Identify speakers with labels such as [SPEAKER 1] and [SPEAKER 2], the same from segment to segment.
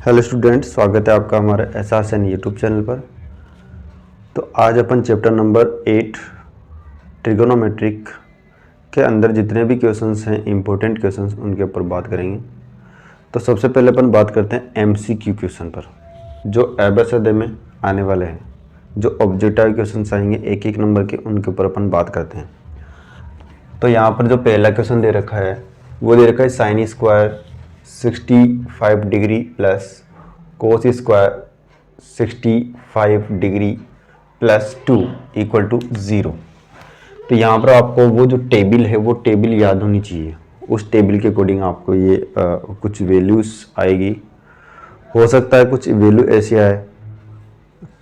[SPEAKER 1] Hello student, स्वागत है आपका हमारे एसएसएन यूट्यूब चैनल पर। तो आज अपन चैप्टर नंबर 8 ट्रिगोनोमेट्रिक के अंदर जितने भी क्वेश्चंस हैं, इम्पोर्टेंट क्वेश्चंस, उनके ऊपर बात करेंगे। तो सबसे पहले अपन बात करते हैं एमसीक्यू क्वेश्चन पर, जो एबीसीडी में आने वाले हैं। जो ऑब्जेक्टिव क्वेश्चंस आएंगे एक एक नंबर के, उनके ऊपर अपन बात करते हैं। तो यहाँ पर जो पहला क्वेश्चन दे रखा है वो दे रखा है sine square 65 degree plus cos square 65 degree plus 2 equal to 0। तो यहाँ पर आपको वो जो टेबल है वो टेबल याद होनी चाहिए। उस टेबल के अकॉर्डिंग आपको ये कुछ वैल्यूज़ आएगी। हो सकता है कुछ वैल्यू ऐसी आए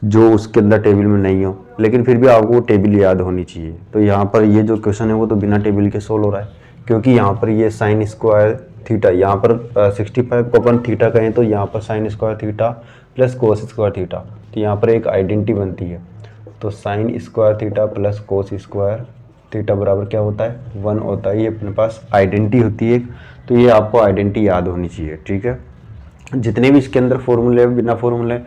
[SPEAKER 1] जो उसके अंदर टेबल में नहीं हो, लेकिन फिर भी आपको वो टेबल याद होनी चाहिए। तो यहाँ पर ये जो क्वेश्चन है वो तो बिना टेबल के सोल्व हो रहा है, क्योंकि यहाँ पर ये साइन स्क्वायर थीटा, यहाँ पर 65 को अपन थीटा कहें तो यहाँ पर sign square theta plus cos square theta, तो यहाँ पर एक आइडेंटिटी बनती है। तो sign square theta plus cos square theta बराबर क्या होता है, 1 होता है। ये अपने पास आइडेंटिटी होती है, तो ये आपको आइडेंटिटी याद होनी चाहिए। ठीक है, जितने भी इसके अंदर फॉर्मूले, बिना फॉर्मूले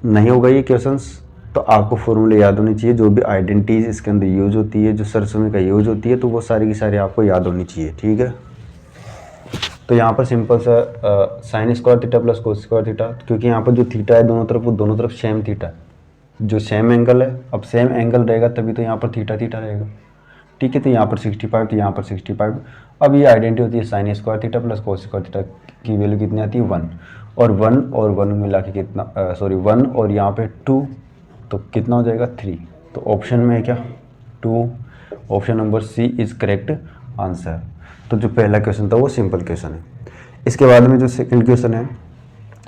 [SPEAKER 1] नहीं होगा ये क्वेश्चंस, तो आपको फॉर्मूले याद होनी चाहिए। जो भी आइडेंटिटीज इसके अंदर यूज होती है, जो सरसमी का यूज होती है, तो वो सारी की सारी आपको याद होनी चाहिए। ठीक है, तो यहाँ पर सिंपल सा sign square theta plus cos square theta, क्योंकि यहाँ पर जो थीटा है दोनों तरफ, वो दोनों तरफ सेम थीटा है, जो सेम एंगल है। अब सेम एंगल रहेगा तभी तो यहाँ पर थीटा थीटा रहेगा। ठीक है, तो यहाँ पर 65, तो यहाँ पर 65। अब ये आइडेंटिटी होती है sine square theta plus cos square theta की वैल्यू कितनी आती है, 1 और 1 मिला के कितना, 1 और यहाँ पे 2, तो कितना हो जाएगा 3। तो ऑप्शन में है क्या, 2। Option number C is correct answer. तो जो पहला क्वेश्चन था वो सिंपल क्वेश्चन है। इसके बाद में जो सेकंड क्वेश्चन है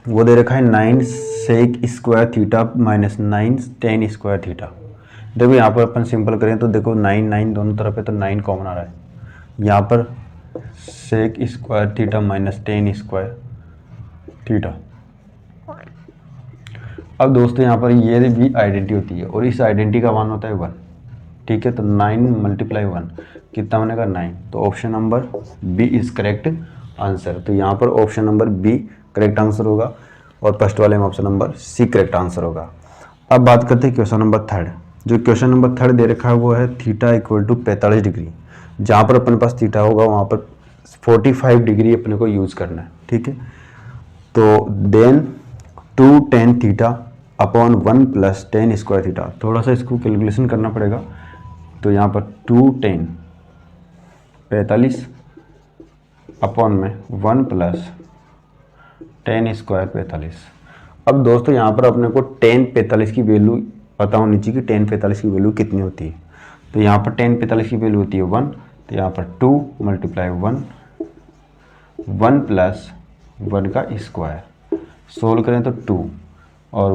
[SPEAKER 1] वो दे रखा है 9 sec square theta minus 9 tan square theta. देखो यहाँ पर अपन सिंपल करें तो देखो 9 दोनों तरफ है, तो 9 कॉमन आ रहा है। यहाँ पर sec square theta minus tan square theta. अब दोस्तों यहाँ पर ये भी आइडेंटिटी होती है, और इस आइडेंटिटी का मान होता है 1। ठीक है, तो 9 मल्टीप्लाई 1 कितना बनेगा, 9। तो option number B is correct answer. तो यहाँ पर option number B correct answer होगा, और फर्स्ट वाले में option number C correct answer होगा। अब बात करते हैं क्वेश्चन नंबर 3। जो क्वेश्चन नंबर 3 दे रखा है वो है थीटा इक्वल टू 45 डिग्री। जहाँ पर अपने पास थीटा होगा वहाँ पर 45 डिग्री अपने को यूज़ करना है। ठीक है, तो then 2 tan theta upon 1 plus tan square theta. थोड़ा सा इसको कैलकुलेशन करना पड़ेगा। तो यहाँ पर 2 टेन 45 अपॉन में 1 प्लस टेन स्क्वायर 45। अब दोस्तों यहाँ पर अपने को टेन 45 की वैल्यू पता होनी चाहिए कि टेन 45 की वैल्यू कितनी होती है। तो यहाँ पर टेन 45 की वैल्यू होती है 1, तो यहाँ पर 2 मल्टीप्लाई 1 प्लस 1 का स्क्वायर, सोल्व करें तो 2 और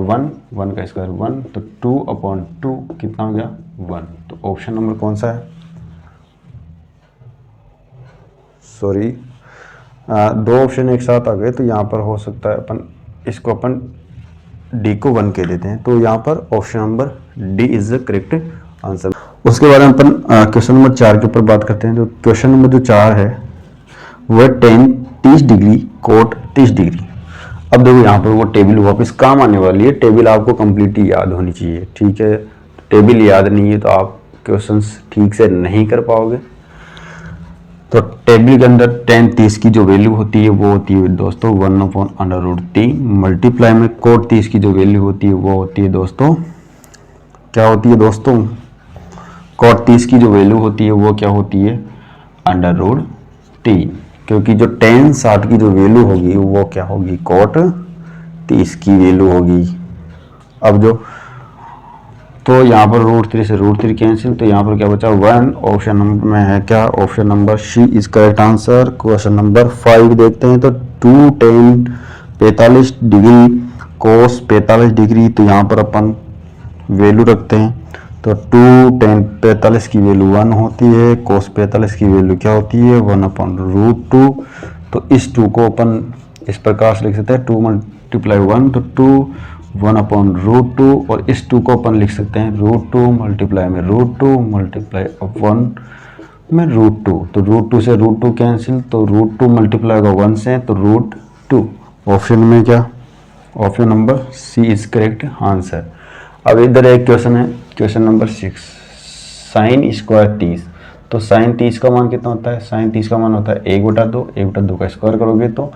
[SPEAKER 1] 1 का स्क्वायर 1, तो 2 अपॉन 2 कितना हो गया, 1। तो ऑप्शन नंबर कौन सा है, सॉरी दो ऑप्शन एक साथ आ गए, तो यहाँ पर हो सकता है अपन इसको अपन डी को 1 कह देते हैं। तो यहाँ पर option number D is the correct answer. उसके बाद में अपन क्वेश्चन नंबर 4 के ऊपर बात करते हैं। तो क्वेश्चन नंबर जो 4 है वह टेन 30 डिग्री कोट 30 डिग्री। अब देखो यहाँ पर वो टेबल वापस काम आने वाली है। टेबल आपको कंप्लीटली याद होनी चाहिए। ठीक है, टेबल याद नहीं है तो आप क्वेश्चंस ठीक से नहीं कर पाओगे। तो टेबल के अंदर टेन 30 की जो वैल्यू होती है वो होती है दोस्तों 1/√3, मल्टीप्लाई में कोट 30 की जो वैल्यू होती है वो होती है दोस्तों, क्या होती है दोस्तों, कोट 30 की जो वैल्यू होती है वो क्या होती है, √3, क्योंकि जो टेन 60 की जो वैल्यू होगी वो क्या होगी, कोट 30 की वैल्यू होगी। अब जो तो यहाँ पर √3 से √3 कैंसिल, तो यहाँ पर क्या बचा 1। ऑप्शन नंबर में है क्या, option number C is correct answer. Question number 5 देखते हैं। तो 2 टेन 45 डिग्री कोस 45 डिग्री, तो यहाँ पर अपन वैल्यू रखते हैं। तो 2 टेन 45 की वैल्यू 1 होती है, कोस 45 की वैल्यू क्या होती है, 1/√2। तो इस 2 को अपन इस प्रकार से लिख सकते हैं, 2 मल्टीप्लाई 1, तो 2 1/√2, और इस 2 को अपन लिख सकते हैं √2 मल्टीप्लाई में √2 मल्टीप्लाई 1 में √2। तो √2 से √2 कैंसिल, तो √2 मल्टीप्लाई होगा 1 से, तो √2। ऑप्शन में क्या option number C is correct answer. अब इधर एक क्वेश्चन है, क्वेश्चन नंबर 6, साइन स्क्वायर 30। तो साइन 30 का मान कितना होता है? साइन 30 का मान होता है 1/2, 1/2 का स्क्वायर करोगे तो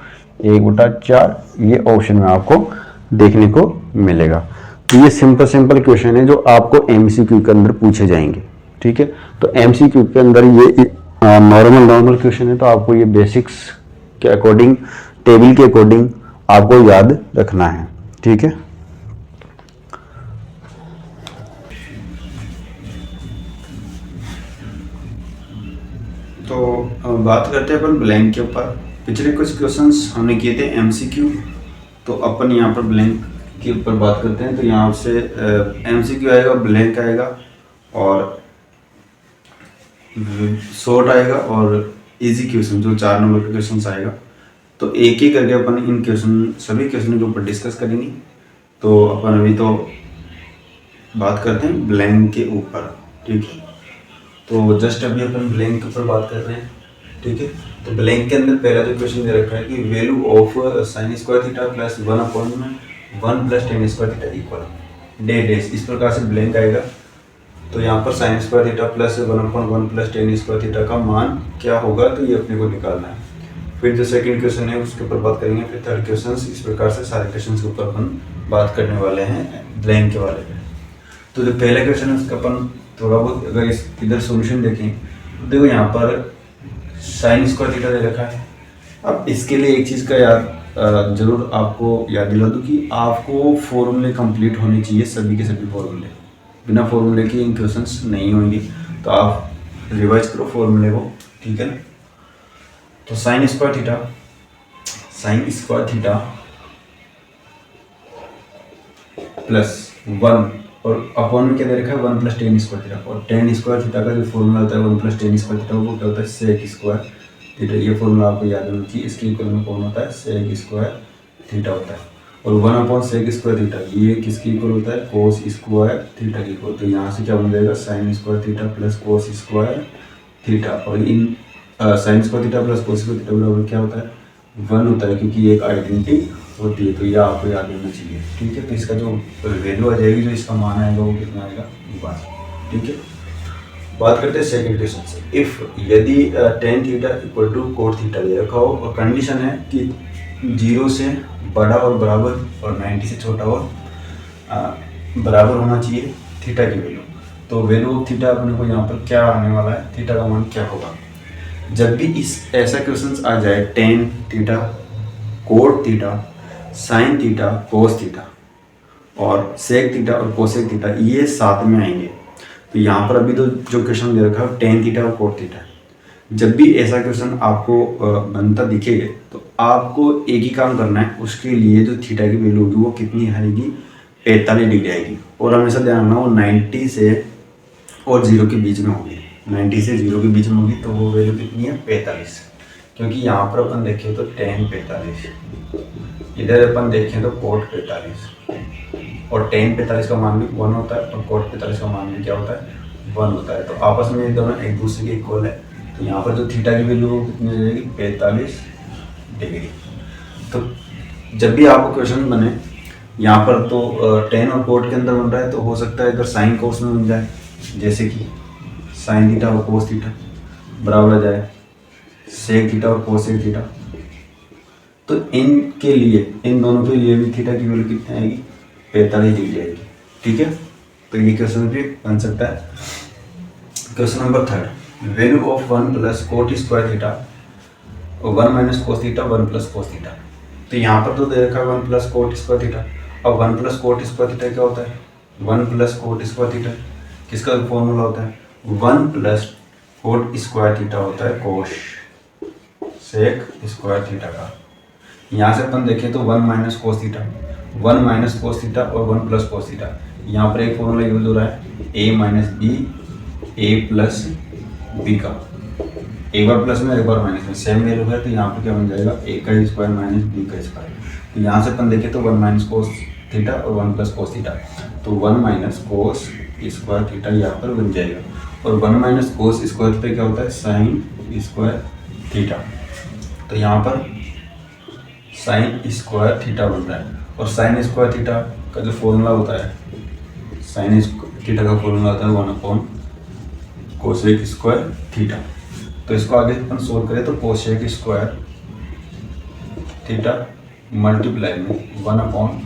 [SPEAKER 1] 1/4। ये ऑप्शन में आपको देखने को मिलेगा। तो ये सिंपल क्वेश्चन है जो आपको एमसीक्यू के अंदर पूछे जाएंगे, ठीक है। तो एमसीक्यू के अंदर ये नॉर्मल क्वेश्चन है, तो आपको ये बेसिक्स के अकॉर्डिंग, टेबल के अकॉर्डिंग आपको याद रखना है, ठीक है। तो बात करते हैं अपन ब्लैंक के ऊपर। पिछले कुछ क्वेश्चंस हमने किए थे एमसीक्यू, तो अपन यहाँ पर ब्लैंक के ऊपर बात करते हैं। तो यहाँ से एमसीक्यू आएगा, ब्लैंक आएगा और शॉर्ट आएगा और इजी क्वेश्चन जो 4 नंबर का क्वेश्चन आएगा। तो एक एक करके अपन इन क्वेश्चन, सभी क्वेश्चन के ऊपर डिस्कस करेंगे। तो अपन अभी तो बात करते हैं ब्लैंक के ऊपर, ठीक है। तो जस्ट अभी अपन ब्लैंक के ऊपर बात कर रहे हैं, ठीक है। तो ब्लैंक के अंदर पहला जो क्वेश्चन दे रखा है कि value of sine square theta plus 1/1 plus tan square theta equal day days, इस प्रकार से ब्लैंक आएगा। तो यहाँ पर sign square theta plus 1/1 plus tan square theta का मान क्या होगा, तो ये अपने को निकालना है। फिर जो सेकंड क्वेश्चन है उसके ऊपर बात करेंगे। फिर थर्ड क्वेश्चन, इस प्रकार से सारे क्वेश्चन के ऊपर अपन बात करने वाले हैं ब्लैंक के वाले पे। तो जो पहला क्वेश्चन है उसका अपन थोड़ा बहुत अगर इस इधर सॉल्यूशन देखें तो देखो यहाँ पर साइन स्क्वायर थीटा दे रखा है। अब इसके लिए एक चीज़ का याद जरूर आपको याद दिला दूँ कि आपको फॉर्मूले कंप्लीट होने चाहिए, सभी के सभी फॉर्मूले। बिना फॉर्मूले के इन क्वेश्चंस नहीं होंगे, तो आप रिवाइज करो फॉर्मूले को, ठीक है ना। तो साइन स्क्वायर थीटा प्लस 1 और अपॉन में क्या दे रखा है 1 प्लस टेन स्क्वायर थीटा। और टेन स्क्वायर थीटा का जो फॉर्मूला होता है 1 प्लस टेन स्क्वायर थीटा, वो क्या होता है सेक स्क्वायर थीटा। ये फॉर्मूला आपको याद होना चाहिए। इसके इक्वल में कौन होता है, सेक स्क्वायर थीटा होता है। और 1 सेक स्क्वायर थीटा ये किसके इक्वल होता है, कोस स्क्वायर थीटा के इक्वल। तो यहाँ से क्या बन जाएगा sine square theta plus cos square theta. और इन sine square theta plus cos square theta बराबर क्या होता है 1 होता है, क्योंकि एक आइडेंटिटी होती है। तो यह आपको याद होना चाहिए, ठीक है। तो इसका जो वैल्यू आ जाएगी, जो इसका मान आएगा वो कितना आएगा 1, ठीक है। बात करते हैं सेकंड क्वेश्चन से। इफ यदि tan theta equal to cot theta दे रखा हो और कंडीशन है कि 0 से बड़ा और बराबर और 90 से छोटा और बराबर होना चाहिए थीटा की वैल्यू। तो वैल्यू ऑफ थीटा अपने को यहाँ पर क्या आने वाला है, थीटा का मान क्या होगा। जब भी इस ऐसा क्वेश्चन आ जाए tan theta, cot theta, sine theta, cos theta और सेक थीटा और कोसेक थीटा, ये साथ में आएंगे। तो यहाँ पर अभी तो जो क्वेश्चन दे रखा है टेन थीटा और कोट थीटा। जब भी ऐसा क्वेश्चन आपको बनता दिखेगा तो आपको एक ही काम करना है, उसके लिए जो थीटा की वैल्यू होगी वो कितनी आएगी 45 डिग्री आएगी। और हमेशा ध्यान रखना वो 90 से और 0 के बीच में होगी। 90 से 0 के बीच में होगी तो वो वैल्यू कितनी है 45। क्योंकि यहाँ पर अपन देखें तो टेन 45, इधर अपन देखें तो कोट 45 और टेन 45 का मान भी 1 होता है और कोट 45 का मान भी क्या होता है 1 होता है। तो आपस में ये दोनों एक दूसरे के इक्वल है। तो यहाँ पर जो थीटा की वैल्यू कितनी हो जाएगी 45 डिग्री। तो जब भी आपको क्वेश्चन बने यहाँ पर तो टेन और कोट के अंदर बन रहा है तो हो सकता है इधर साइन कोस में बन जाए, जैसे कि साइन थीटा और कोस थीटा बराबर आ जाए सेक थीटा और कोसेक थीटा। तो इनके लिए, इन दोनों के लिए भी थीटा की वैल्यू कितनी आएगी 45 डिग्री आएगी, ठीक है। तो ये क्वेश्चन भी बन सकता है। Question number third, value of 1 plus coat square theta और 1 minus cos theta 1 plus cos theta. तो यहाँ पर तो दे रखा है 1 प्लस कोट स्क्वायर थीटा। अब 1 प्लस कोट स्क्वायर थीटा क्या होता है 1 प्लस कोट स्क्वायर थीटा किसका फॉर्मूला होता है 1 प्लस कोट स्क्वायर थीटा होता है कोश सेक स्क्वायर थीटा का। यहाँ से अपन देखें तो 1 minus cos theta, 1 minus cos theta और 1 प्लस कोस थीटा। यहाँ पर एक फॉर्मूला यूज हो रहा है a minus B A plus B का, एक बार प्लस में एक बार माइनस में, सेम वैल्यू है। तो यहाँ पर क्या बन जाएगा a का स्क्वायर माइनस b का स्क्वायर। तो यहाँ से अपन देखें तो 1 माइनस कोस थीटा और 1 प्लस कोस थीटा, तो 1 माइनस कोस स्क्वायर थीटा यहाँ पर बन जाएगा। और 1 माइनस कोस स्क्वायर थीटा क्या होता है साइन स्क्वायर थीटा। तो यहाँ पर साइन स्क्वायर थीटा बन रहा है
[SPEAKER 2] और साइन स्क्वायर थीटा का जो फॉर्मूला होता है, साइन थीटा का फॉर्मूला होता है 1 कोसेक स्क्वायर थीटा। तो इसको आगे अपन सोल्व करें तो कोसेक स्क्वायर थीटा मल्टीप्लाई में 1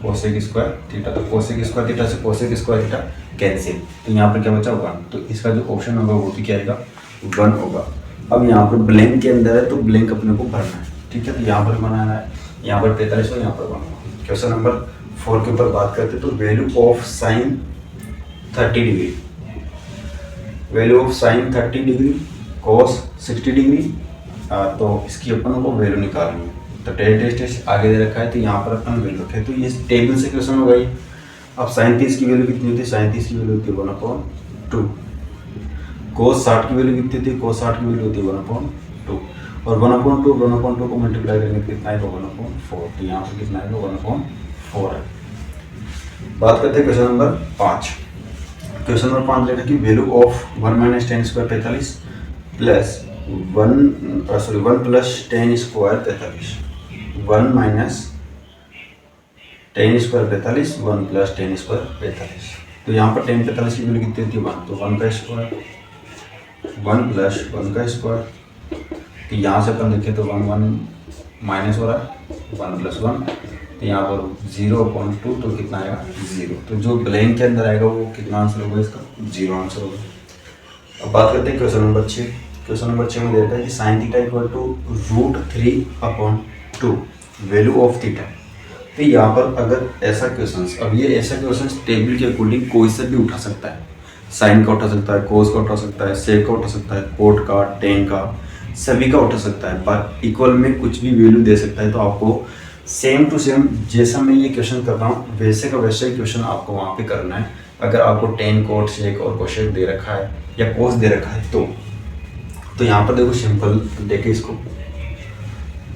[SPEAKER 2] कोसेक स्क्वायर थीटा। तो कोसेक स्क्वायर थीटा से कोसेक स्क्वायर थीटा कैंसिल, तो यहाँ पर क्या बचा 1। तो इसका जो ऑप्शन होगा वो भी क्या आएगा 1 होगा। अब यहाँ पर ब्लैंक के अंदर है तो ब्लैंक अपने को भरना है, ठीक है। तो यहाँ पर बनाना है, यहाँ पर 45 और यहाँ पर बनाना। क्वेश्चन नंबर 4 के ऊपर बात करते तो value of sine 30 degree, value of sine 30 degree cos 60 degree. तो इसकी अपन को वैल्यू निकालनी है। तो टेस्ट आगे दे रखा है तो यहाँ पर अपन वैल्यू रखे, तो ये टेबल से क्वेश्चन हो गई। अब साइन 30 की वैल्यू कितनी होती है, साइन 30 की वैल्यू होती है 1/2। कोस 60 की वैल्यू कितनी होती है, कोस 60 की वैल्यू होती है 1/2। और 1/2 को मल्टीप्लाई करेंगे कितना आएगा 1/4। तो यहाँ पर कितना आएगा 1/4 है। बात करते हैं क्वेश्चन नंबर 5। क्वेश्चन नंबर 5 लिखा कि value of 1 - tan square 45 plus 1 plus tan square 45, 1 minus tan square 45, 1 plus tan square 45। तो यहाँ पर tan 45 की वैल्यू कितनी होती है 1, तो 1 का स्क्वायर, 1 प्लस 1 का स्क्वायर। तो यहाँ से अपन देखें तो 1 माइनस हो रहा है, 1 प्लस 1। तो यहाँ पर 0/2, तो कितना आएगा 0। तो जो ब्लैंक के अंदर आएगा वो कितना आंसर होगा इसका 0 आंसर होगा। अब बात करते हैं क्वेश्चन नंबर 6। क्वेश्चन नंबर 6 में दे रखा है कि sine theta equal to √3/2 value of theta. तो यहाँ पर अगर ऐसा क्वेश्चन, अब ये ऐसा क्वेश्चन टेबल के अकॉर्डिंग कोई से भी उठा सकता है। साइन का उठा सकता है, कोस का उठा सकता है, सेक का उठा सकता है, कोट का, टेन का, सभी का उठा सकता है। पर इक्वल में कुछ भी वैल्यू दे सकता है। तो आपको सेम टू सेम जैसा मैं ये क्वेश्चन कर रहा हूँ वैसे का वैसे ही क्वेश्चन आपको वहाँ पे करना है। अगर आपको टेन, कोट, सेक और कोशेक दे रखा है या कोस दे रखा है तो यहाँ पर देखो सिंपल देखे इसको,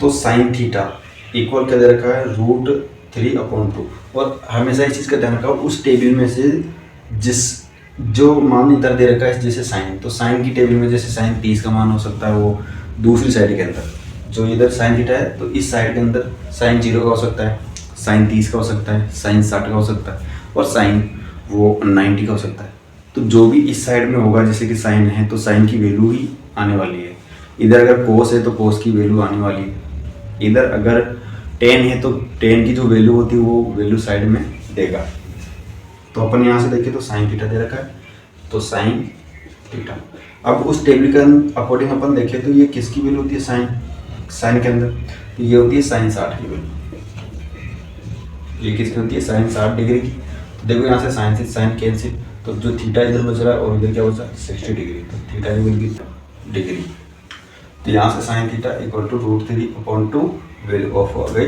[SPEAKER 2] तो साइन थीटा इक्वल क्या दे रखा है √3/2। और हमेशा इस चीज़ का ध्यान रखा उस टेबल में से जो मान इधर दे रखा है जैसे साइन, तो साइन की टेबल में जैसे साइन 30 का मान हो सकता है वो दूसरी साइड के अंदर, जो इधर साइन थीटा है तो इस साइड के अंदर साइन 0 का हो सकता है, साइन 30 का हो सकता है, साइन 60 का हो सकता है और साइन वो 90 का हो सकता है। तो जो भी इस साइड में होगा जैसे कि साइन है तो साइन की वैल्यू ही आने वाली है। इधर अगर कोस है तो कोस की वैल्यू आने वाली है। इधर अगर टेन है तो टेन की जो वैल्यू होती है वो वैल्यू साइड में देगा। तो अपन यहाँ से देखें तो साइन थीटा दे रखा है, तो साइन थीटा। अब उस टेबल के अकॉर्डिंग अपन देखें तो ये किसकी वैल्यू होती है साइन के अंदर, तो ये होती है साइन 60 की वैल्यू। ये किसकी होती है साइन 60 डिग्री की। तो देखो यहाँ से साइन से साइन कैंसिल, तो जो थीटा इधर बच रहा है और इधर क्या बचा 60 डिग्री। तो थीटा की वैल्यू कितना डिग्री। तो यहाँ से sine theta equal to √3/2 value of हो गई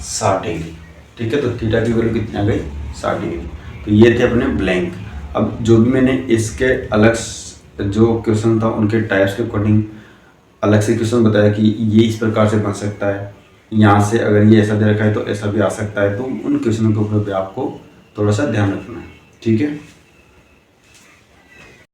[SPEAKER 2] 60 डिग्री। ठीक है, तो थीटा की वैल्यू कितनी आ गई 60 डिग्री। तो ये थे अपने ब्लैंक। अब जो भी मैंने इसके अलग जो क्वेश्चन था उनके टाइप्स के अकॉर्डिंग अलग से क्वेश्चन बताया कि ये इस प्रकार से बन सकता है, यहाँ से अगर ये ऐसा दे रखा है तो ऐसा भी आ सकता है। तो उन क्वेश्चनों के ऊपर भी आपको थोड़ा सा ध्यान रखना है। ठीक है।